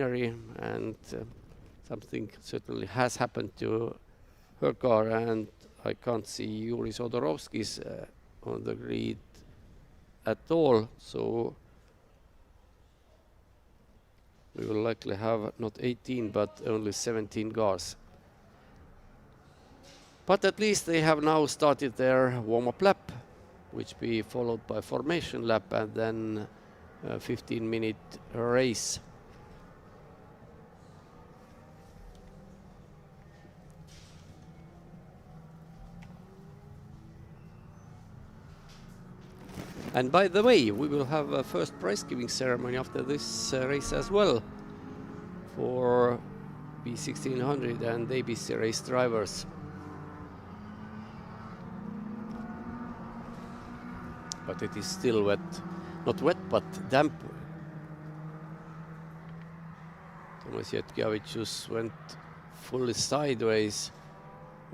and something certainly has happened to her car, and I can't see Yuri Sodorovsky's on the grid at all, so we will likely have not 18 but only 17 cars. But at least they have now started their warm-up lap, which will be followed by formation lap and then a 15-minute race. And by the way, we will have a first prize giving ceremony after this race as well for B1600 and ABC race drivers. But it is still wet, not wet, but damp. Tomas Jetkiewicz went fully sideways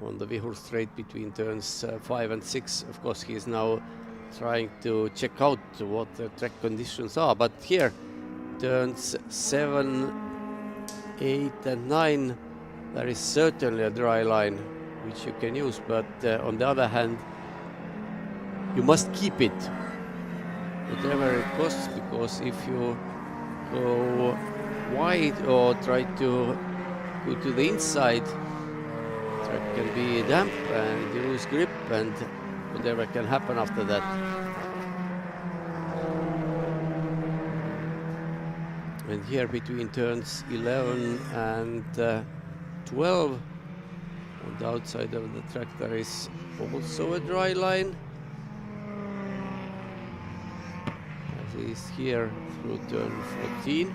on the Vihur straight between turns 5 and 6. Of course, he is now trying to check out what the track conditions are, but here turns 7, 8 and 9 there is certainly a dry line which you can use, but on the other hand you must keep it whatever it costs, because if you go wide or try to go to the inside, track can be damp and you lose grip and whatever can happen after that. And here between turns 11 and 12 on the outside of the track there is also a dry line, as is here through turn 14.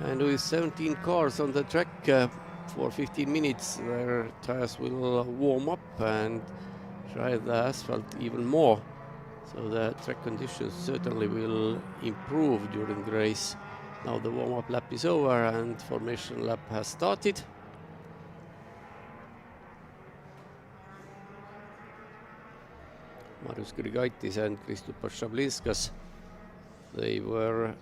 And with 17 cars on the track for 15 minutes, their tires will warm up and try the asphalt even more. So the track conditions certainly will improve during the race. Now the warm-up lap is over and formation lap has started. Marius Grigaitis and Kristupas Šablinskas, they were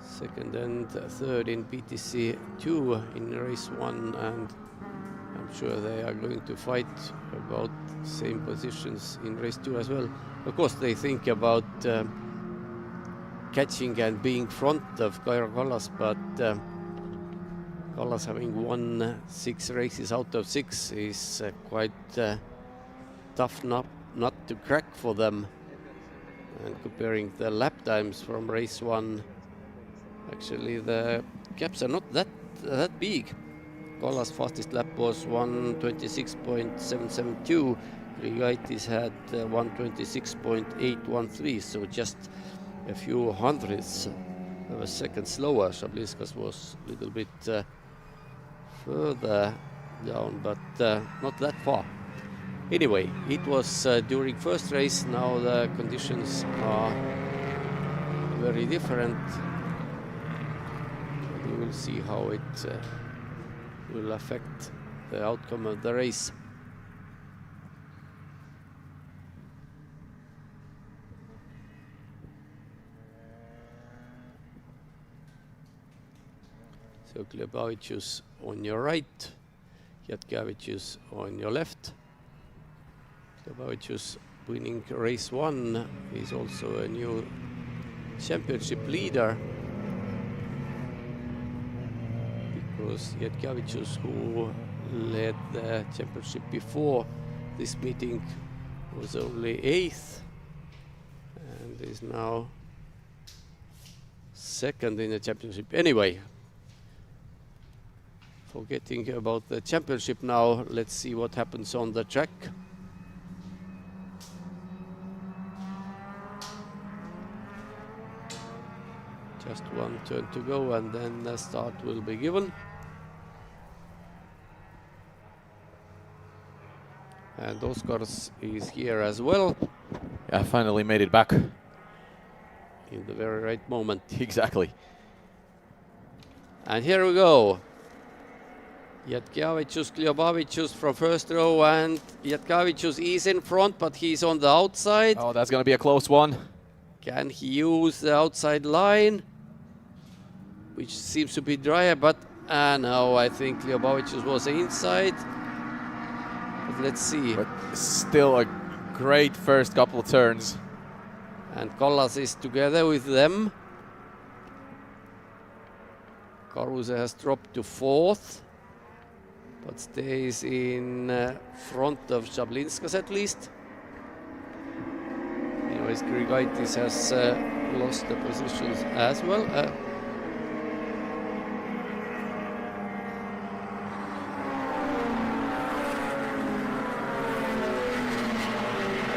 second and third in BTC2 in race 1, and I'm sure they are going to fight about same positions in race 2 as well. Of course they think about catching and being front of Kairo Kallas, but Kallas having won 6 races out of 6 is quite tough nut to crack for them. And comparing the lap times from race 1, actually the gaps are not that big. Kallas' fastest lap was 1:26.772. Grigaitis had 1:26.813, so just a few hundredths of a second slower. Šablinskas was a little bit further down, but not that far. Anyway, it was during first race. Now the conditions are very different. We will see how it will affect the outcome of the race. So Glebavicius on your right, Jetkiewicz on your left. Glebavicius winning race 1 is also a new championship leader, because Jetkiewicz, who led the championship before this meeting, was only 8th and is now 2nd in the championship. Anyway, forgetting about the championship now, let's see what happens on the track. Just one turn to go and then the start will be given. And Oskars is here as well. Yeah, finally made it back. In the very right moment. Exactly. And here we go. Jatkevicius, Kliobavicius from first row, and Jatkevicius is in front, but he's on the outside. Oh, that's going to be a close one. Can he use the outside line, which seems to be drier, but no, I think Kliobavicius was inside. But let's see. But still a great first couple of turns. And Kallas is together with them. Karuse has dropped to fourth, but stays in front of Shablinskas at least. Anyways, Grigaitis has lost the positions as well.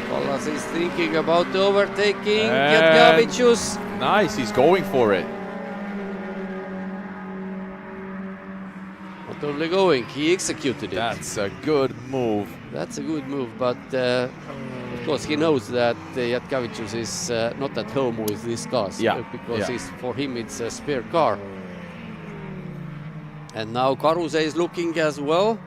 Kallas is thinking about overtaking Jatkevicius. Nice, he's going for it. Not only going, he executed it. That's a good move. That's a good move, but of course he knows that Jatkevicius is not at home with these cars. Because for him it's a spare car. And now Karuse is looking as well.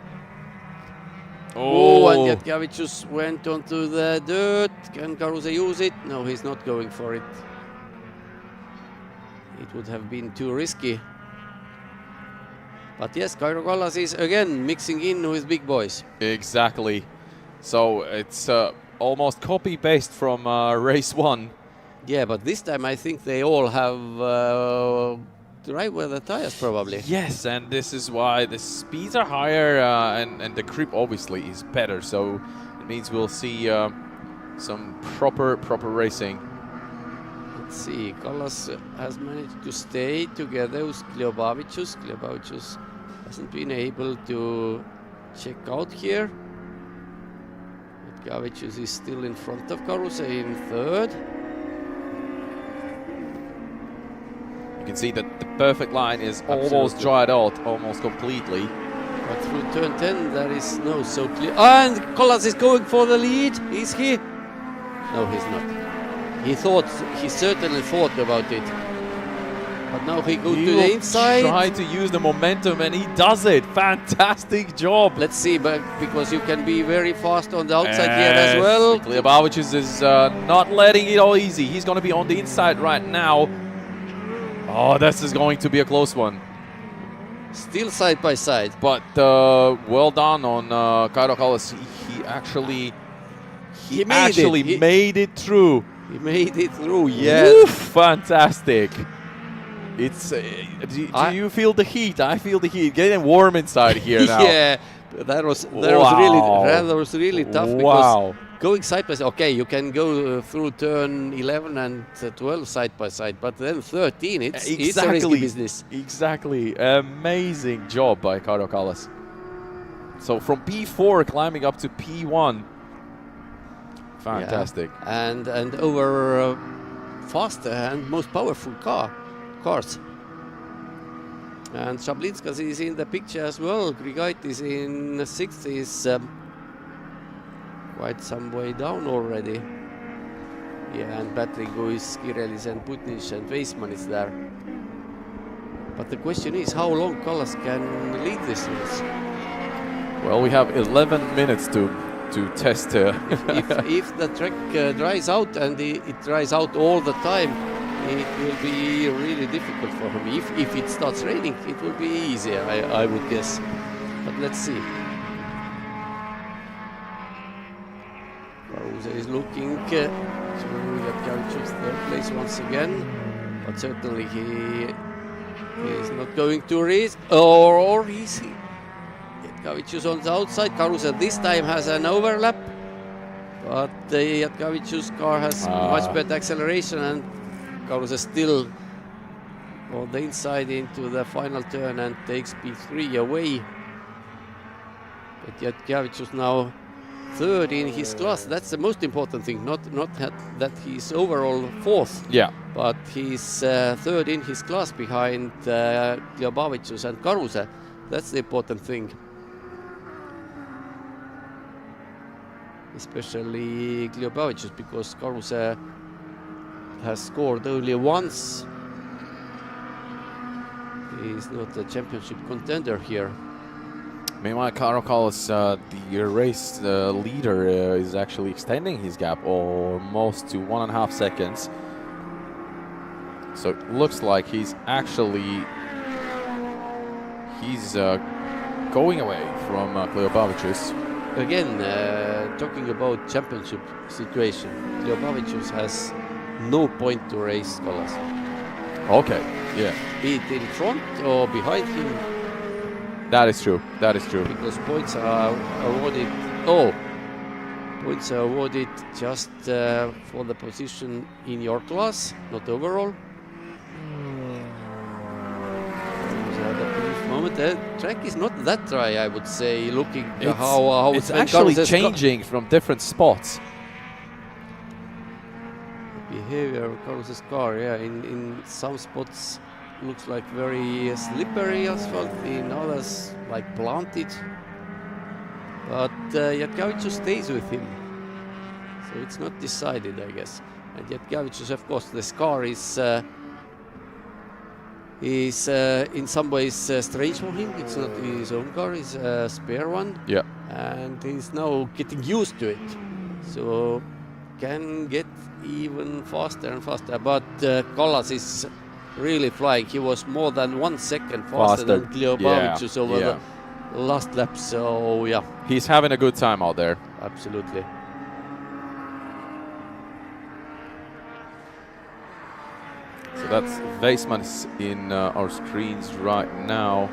Oh, and Jatkevicius went onto the dirt. Can Karuse use it? No, he's not going for it. It would have been too risky. But yes, Kairo Kallas is again mixing in with big boys. Exactly. So it's almost copy-paste from race one. Yeah, but this time I think they all have dry weather tires probably. Yes, and this is why the speeds are higher and the grip obviously is better. So it means we'll see some proper racing. Let's see, Kallas has managed to stay together with Kliobavicius. Kliobavicius hasn't been able to check out here. Jatkevicius is still in front of Karuse in third. You can see that the perfect line is almost dried out, almost completely. But through turn 10 there is no so clear. And Kallas is going for the lead. Is he? No, he's not. He certainly thought about it. But now he goes to the inside. Try to use the momentum and he does it. Fantastic job. Let's see, but because you can be very fast on the outside here as well. Kliobavicius is not letting it all easy. He's going to be on the inside right now. Oh, this is going to be a close one. Still side by side. But well done on Kairo Kallas. He actually made it through. He made it through, yes. Oof, fantastic. It's do you feel the heat? I feel the heat. Getting warm inside here now. Yeah, that was really tough because going side by side. Okay, you can go through turn 11 and 12 side by side, but then 13, it's a risky business. Exactly, amazing job by Kairo Kallas. So from P4 climbing up to P1. Fantastic. Yeah. And over faster and most powerful cars. And Shablinskas is in the picture as well. Grigaitis in 6th is quite some way down already. Yeah, and battling with Kirelis and Putnic and Weissman is there. But the question is how long Kallas can lead this race. Well, we have 11 minutes to test. If the track dries out and it dries out all the time, it will be really difficult for him. If it starts raining, it will be easier, I would guess. But let's see. Karuse is looking to Jatkevicius third place once again, but certainly he is not going to risk, or is he? Jatkevicius on the outside. Karuse this time has an overlap, but the Jatkevicius car has much better acceleration, and Karuse still on the inside into the final turn and takes P3 away. But Jatkevicius now third in his class. That's the most important thing. Not that he's overall fourth. Yeah. But he's third in his class behind Kliobavicius and Karuse. That's the important thing. Especially Kliobavicius, because Karuse has scored only once. He's not a championship contender here. Meanwhile, Carlos, the race leader, is actually extending his gap almost to 1.5 seconds. So it looks like he's actually going away from Kleobavicius. Again, talking about championship situation, Kleobavicius has no point to race Kallas. Okay, yeah. Be it in front or behind him. That is true. That is true. Because points are awarded. Oh, points are awarded just for the position in your class, not overall. Moment, the track is not that dry, I would say. Looking how it's actually changing from different spots. Behavior of Carlos's car, yeah, in some spots looks like very slippery asphalt, in others like planted. But Jatkavicius stays with him, so it's not decided, I guess. And Jatkavicius, of course, this car is in some ways strange for him. It's not his own car, it's a spare one. Yeah. And he's now getting used to it. So can get even faster and faster. But Kallas is really flying. He was more than 1 second faster than Kleobavicius over the last lap. So yeah. He's having a good time out there. Absolutely. So that's Weissman's in our screens right now.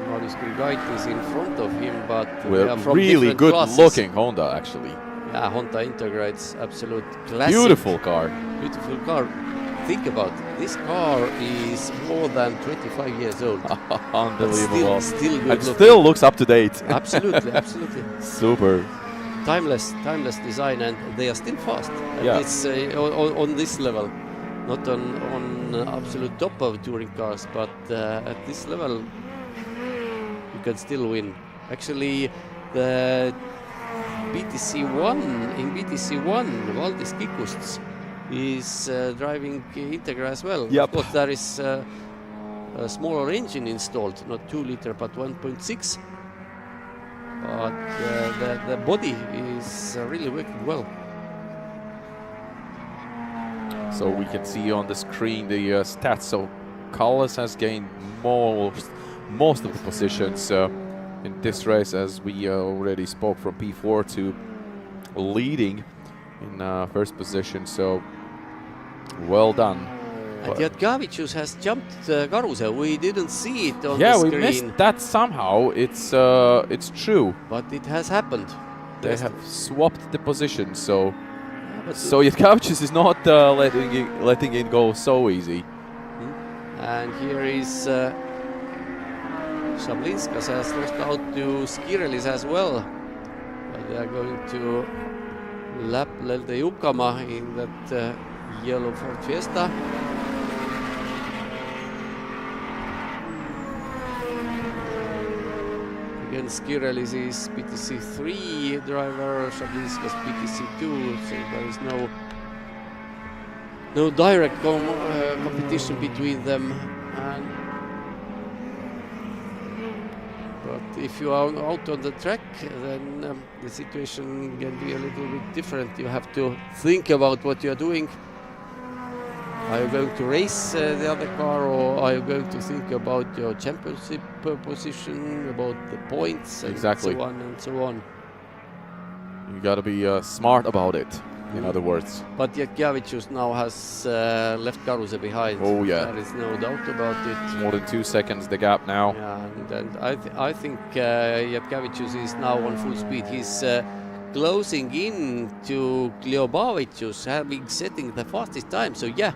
Maris Grigait is in front of him, but with a really good looking Honda, actually. Yeah, Honda integrates absolute classic. Beautiful car. Beautiful car. Think about it. This car is more than 25 years old. Unbelievable. Still good and looking. Still looks up to date. Absolutely, absolutely. Super. Timeless design, and they are still fast. And yeah. It's on this level. Not on absolute top of touring cars, but at this level you can still win. Actually, the BTC1 in BTC1, Valdis Kikusts is driving Integra as well. Yep. Of course, there is a smaller engine installed, not 2 liter but 1.6. But the body is really working well. So we can see on the screen the stats. So Kallas has gained most of the positions in this race, as we already spoke, from P4 to leading in first position. So well done. And Jatkavicius has jumped Karuse. We didn't see it on the screen. Yeah, we missed that somehow. It's true. But it has happened. They have swapped the position, so Jatkavicius is not letting it go so easy. And here is Shablinskas has lost out to Skirelis as well. But they are going to lap Lelde Jukama in that yellow Ford Fiesta. Again, Skirelis is BTC3 driver, Shablinskas BTC2, so there is no direct competition between them. But if you are out on the track, then the situation can be a little bit different. You have to think about what you are doing. Are you going to race the other car, or are you going to think about your championship position, about the points, and so on and so on? You got to be smart about it, in other words. But Jatkavicius now has left Karuse behind. Oh yeah, there is no doubt about it. More than 2 seconds the gap now. Yeah, and I think Jatkavicius is now on full speed. He's closing in to Kleobavicius, setting the fastest time. So yeah,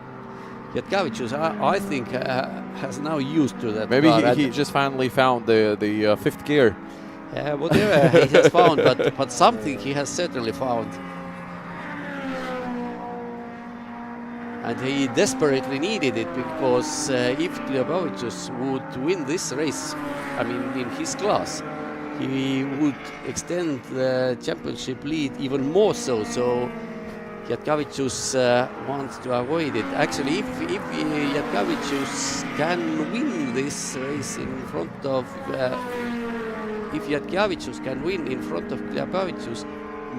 Jatkavicius, I think, has now used to that. Maybe he just finally found the fifth gear. Yeah, whatever he has found, but something he has certainly found. And he desperately needed it, because if Kleobavicius would win this race, I mean in his class, he would extend the championship lead even more so. So Jatkavicius wants to avoid it. Actually, if Jatkavicius can win this race in front of if Jatkevicius can win in front of Klebavicius,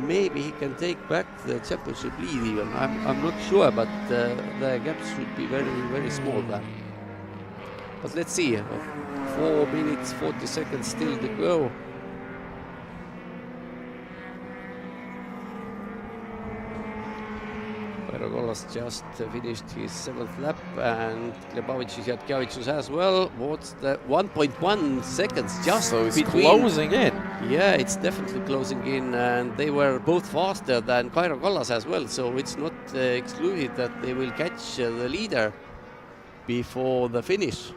maybe he can take back the championship lead even. I'm not sure, but the gaps should be very, very small there. But let's see, 4 minutes, 40 seconds still to go. Kairo just finished his 7th lap, and Jatkevicius as well. What's the 1.1 seconds just so it's between? Closing in. Yeah, it's definitely closing in, and they were both faster than Kairo Kallas as well, so it's not excluded that they will catch the leader before the finish.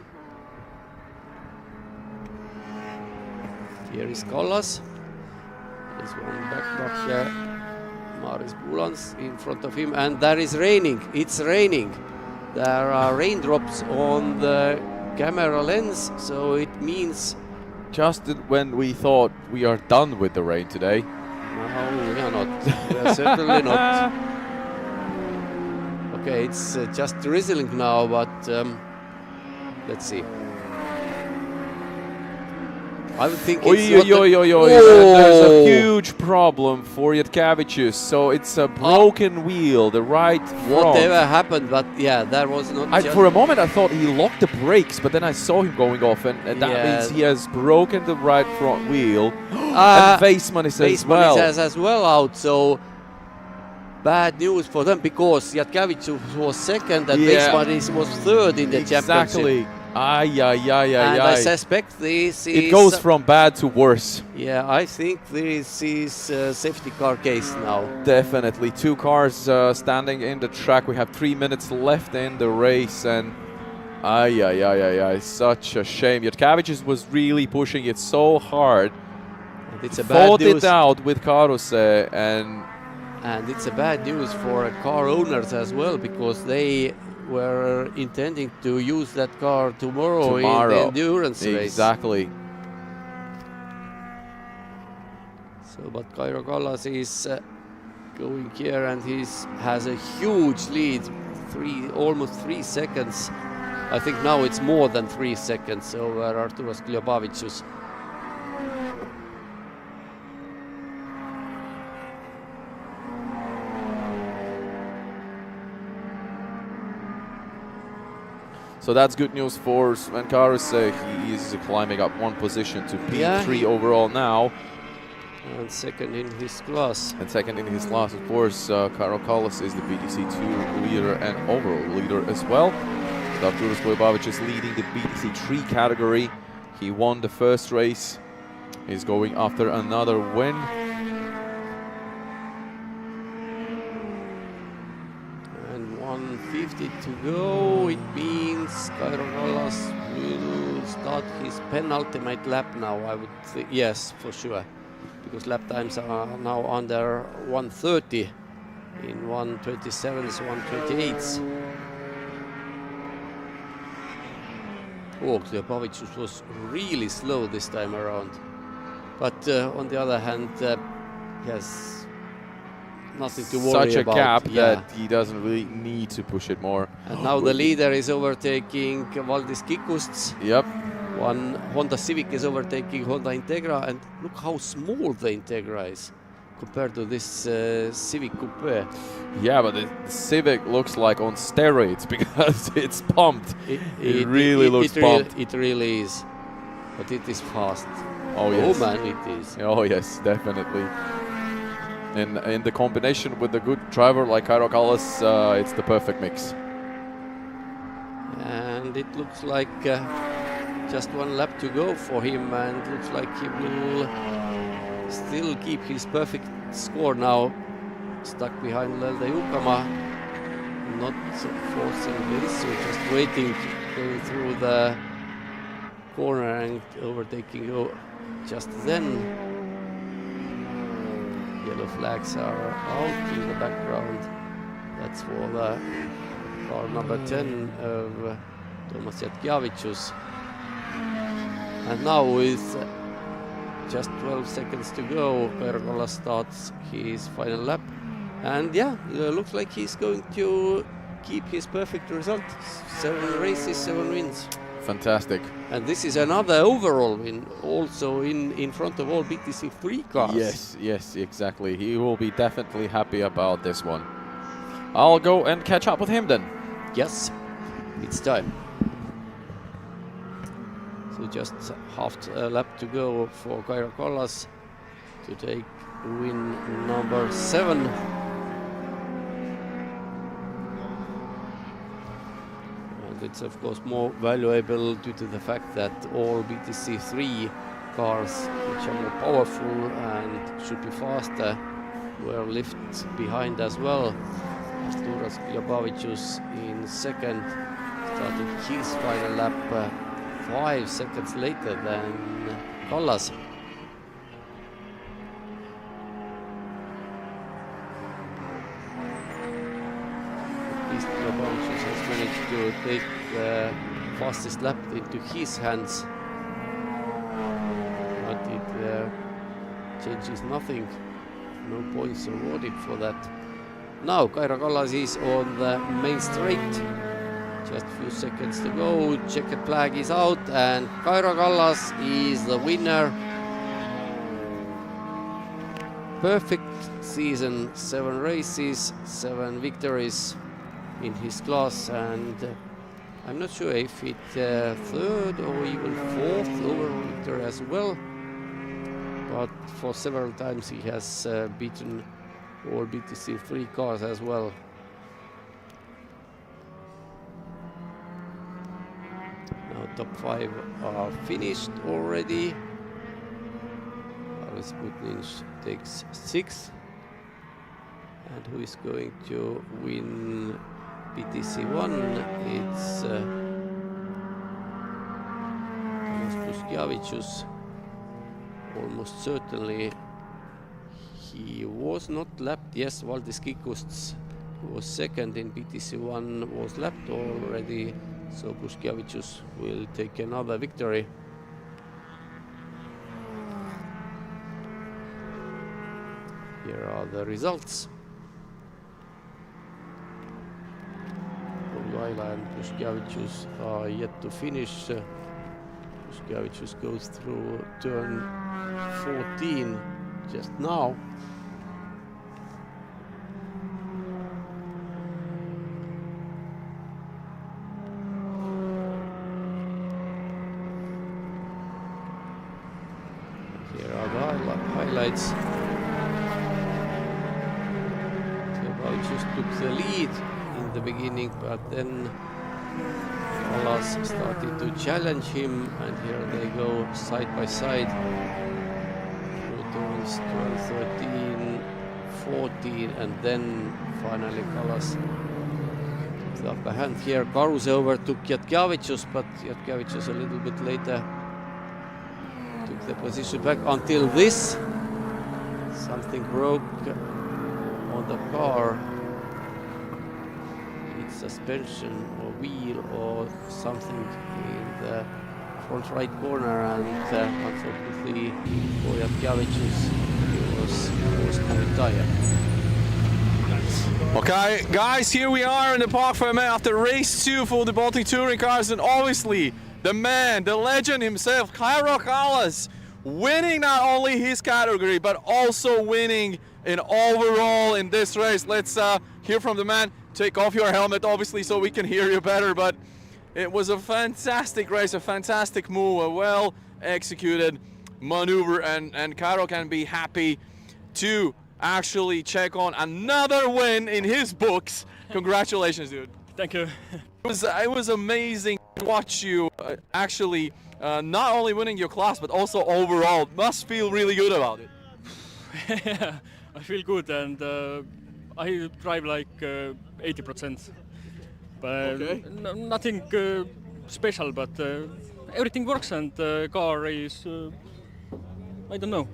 Here is Kallas. There's one back Maris Bulans in front of him, and there is raining. It's raining. There are raindrops on the camera lens, so it means... Just when we thought we are done with the rain today. No, we are not. We are certainly not. Okay, it's just drizzling now, but let's see. I would think it's there's a huge problem for Jatkevicius. So it's a broken wheel, the right front. Whatever happened, but yeah, that was not for a moment I thought he locked the brakes, but then I saw him going off, and that means he has broken the right front wheel. And Weissman is as well out, so bad news for them, because Jatkevicius was second and Weissman was third in the championship. And I suspect this is... It goes from bad to worse. Yeah, I think this is a safety car case now. Definitely. 2 cars standing in the track. We have 3 minutes left in the race, and such a shame. Jatkevicius was really pushing it so hard. And it's a bad news. Fought it out with Karuse, and it's a bad news for car owners as well, because they were intending to use that car tomorrow in the endurance race. Exactly. So, but Kairo Kallas is going here, and he has a huge lead, almost 3 seconds. I think now it's more than 3 seconds over Arturas Klebavicius. So that's good news for Sven Karuse. He is climbing up 1 position to P3 overall now. And second in his class. And second in his class, of course. Kairo Kallas is the BTC2 leader and overall leader as well. Arturas Klebavicius is leading the BTC3 category. He won the first race. He's going after another win. And 150 to go. It means Kairo Kallas will start his penultimate lap now, I would think. Yes, for sure. Because lap times are now under 130 in 127s, 128s. Oh, Klebavicius was really slow this time around. But on the other hand, he has nothing to worry about. Such a gap that he doesn't really need to push it more. And now the leader is overtaking Valdis Kikusts. Yep. One Honda Civic is overtaking Honda Integra, and look how small the Integra is compared to this Civic Coupe. Yeah, but the Civic looks like on steroids because it's pumped. It really looks pumped. It really is, but it is fast. Oh yes. Oh man, it is. Oh yes, definitely. And in the combination with a good driver like Kairo Kallas, it's the perfect mix. And it looks like just 1 lap to go for him, and looks like he will still keep his perfect score now. Stuck behind Lelde Jukama, not forcing Berissu, just waiting, going through the corner and overtaking just then. Yellow flags are out in the background. That's for the car number 10 of Tomas Jatkevicius. And now with just 12 seconds to go, Kairo Kallas starts his final lap. And yeah, looks like he's going to keep his perfect result. 7 races, 7 wins. Fantastic. And this is another overall win, also in front of all BTC3 cars. Yes, yes, exactly. He will be definitely happy about this one. I'll go and catch up with him then. Yes, it's time. So just half a lap to go for Kairo Kallas to take win number 7. And it's of course more valuable due to the fact that all BTC3 cars, which are more powerful and should be faster, were left behind as well. Arturas Jabavicius in second started his final lap 5 seconds later than Kallas. At least Jabavicius has managed to take the fastest lap into his hands, but it changes nothing. No points awarded for that. Now Kairo Kallas is on the main straight. Just a few seconds to go. Checkered flag is out and Kairo Kallas is the winner. Perfect season, 7 races, 7 victories in his class, and I'm not sure if it's third or even fourth overall victory as well. But for several times he has beaten all BTC3 cars as well. Now top 5 are finished already. Aris Putninch takes 6th. And who is going to win BTC1? It's Tomas Puskiavicius. Almost certainly. He was not lapped. Yes, Valdis Kikusts was second in BTC1, was lapped already. So Puskiavicius will take another victory. Here are the results. Vaila and Puskiavicius are yet to finish. Puskiavicius goes through turn 14 just now. Here are the highlights. Puskiavicius took the lead in the beginning, but then Kallas started to challenge him, and here they go side by side. Turns 12, 13, 14, and then finally Kallas took the upper hand here. Karuse overtook Jatkiavicius, but Jatkiavicius a little bit later took the position back until this. Something broke on the car. It's suspension or wheel or something in the front right corner, and unfortunately for Jatkiavicius he was forced to retire. Okay, guys, here we are in the Park Fermé after race 2 for the Baltic touring cars, and obviously the man, the legend himself, Kairo Kallas, winning not only his category but also winning in overall in this race. Let's hear from the man. Take off your helmet, obviously, so we can hear you better, but it was a fantastic race, a fantastic move, a well-executed maneuver, and Kairo can be happy to actually check on another win in his books. Congratulations, dude. Thank you. It was amazing to watch you actually not only winning your class, but also overall. Must feel really good about it. Yeah, I feel good, and I drive like 80%. But Okay. nothing special, but everything works, and the car is, I don't know.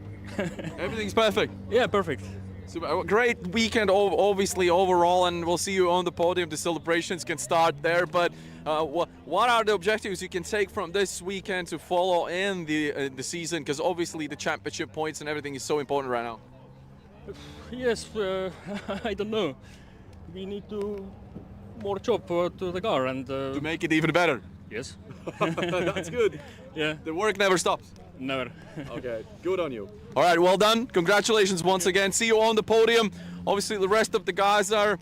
Everything's perfect. Yeah, perfect. Super. Great weekend, obviously, overall, and we'll see you on the podium. The celebrations can start there, but what are the objectives you can take from this weekend to follow in the season? Because obviously the championship points and everything is so important right now. Yes, I don't know. We need to more job to the car, and To make it even better. yes. That's good. Yeah, The work never stops. never. Okay, good on you. All right, well done. Congratulations once again. See you on the podium. Obviously, the rest of the guys are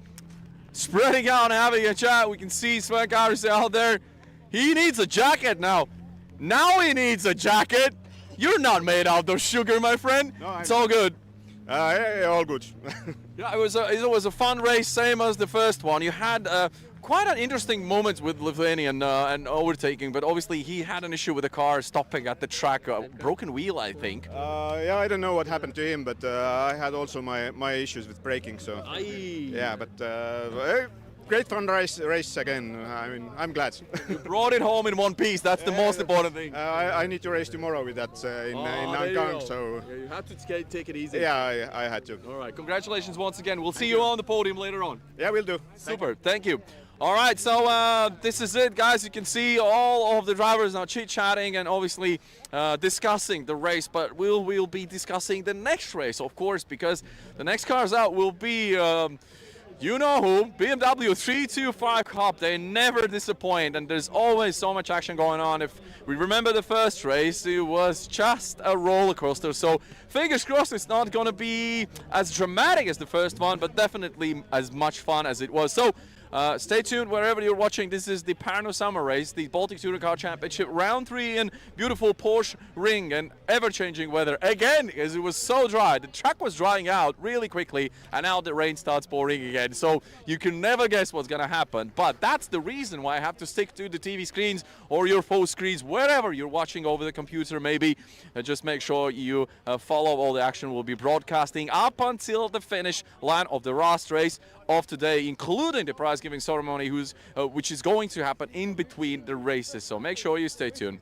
spreading out and having a chat. We can see Sven Kaarse out there. He needs a jacket now. Now he needs a jacket. You're not made out of sugar, my friend. No, it's all good. Yeah, all good. Yeah, it was a fun race, same as the first one. You had quite an interesting moment with Lithuanian and overtaking, but obviously he had an issue with the car stopping at the track, a broken wheel, I think. Yeah, I don't know what happened to him, but I had also my issues with braking. So yeah, but great fun race again. I mean, I'm glad. You brought it home in one piece. That's the most important thing. I need to race tomorrow with that in Nankang, so yeah, you have to take it easy. yeah, I had to. All right, congratulations once again. We'll see you on the podium later on. Yeah, we'll do. Super, thank you. All right, so this is it, guys. You can see all of the drivers now chit-chatting and obviously discussing the race, but we'll be discussing the next race, of course, because the next cars out will be, you know who, BMW 325 Cup. They never disappoint, and there's always so much action going on. If we remember the first race, it was just a roller coaster, so fingers crossed it's not going to be as dramatic as the first one, but definitely as much fun as it was. So stay tuned wherever you're watching. This is the Pärnu Summer Race, the Baltic Touring Car Championship, round 3 in beautiful Porsche ring and ever-changing weather. Again, as it was so dry, the track was drying out really quickly, and now the rain starts pouring again. So you can never guess what's going to happen. But that's the reason why I have to stick to the TV screens or your phone screens, wherever you're watching over the computer maybe. Just make sure you follow all the action we'll be broadcasting up until the finish line of the last race of today, including the prize giving ceremony which is going to happen in between the races. So make sure you stay tuned.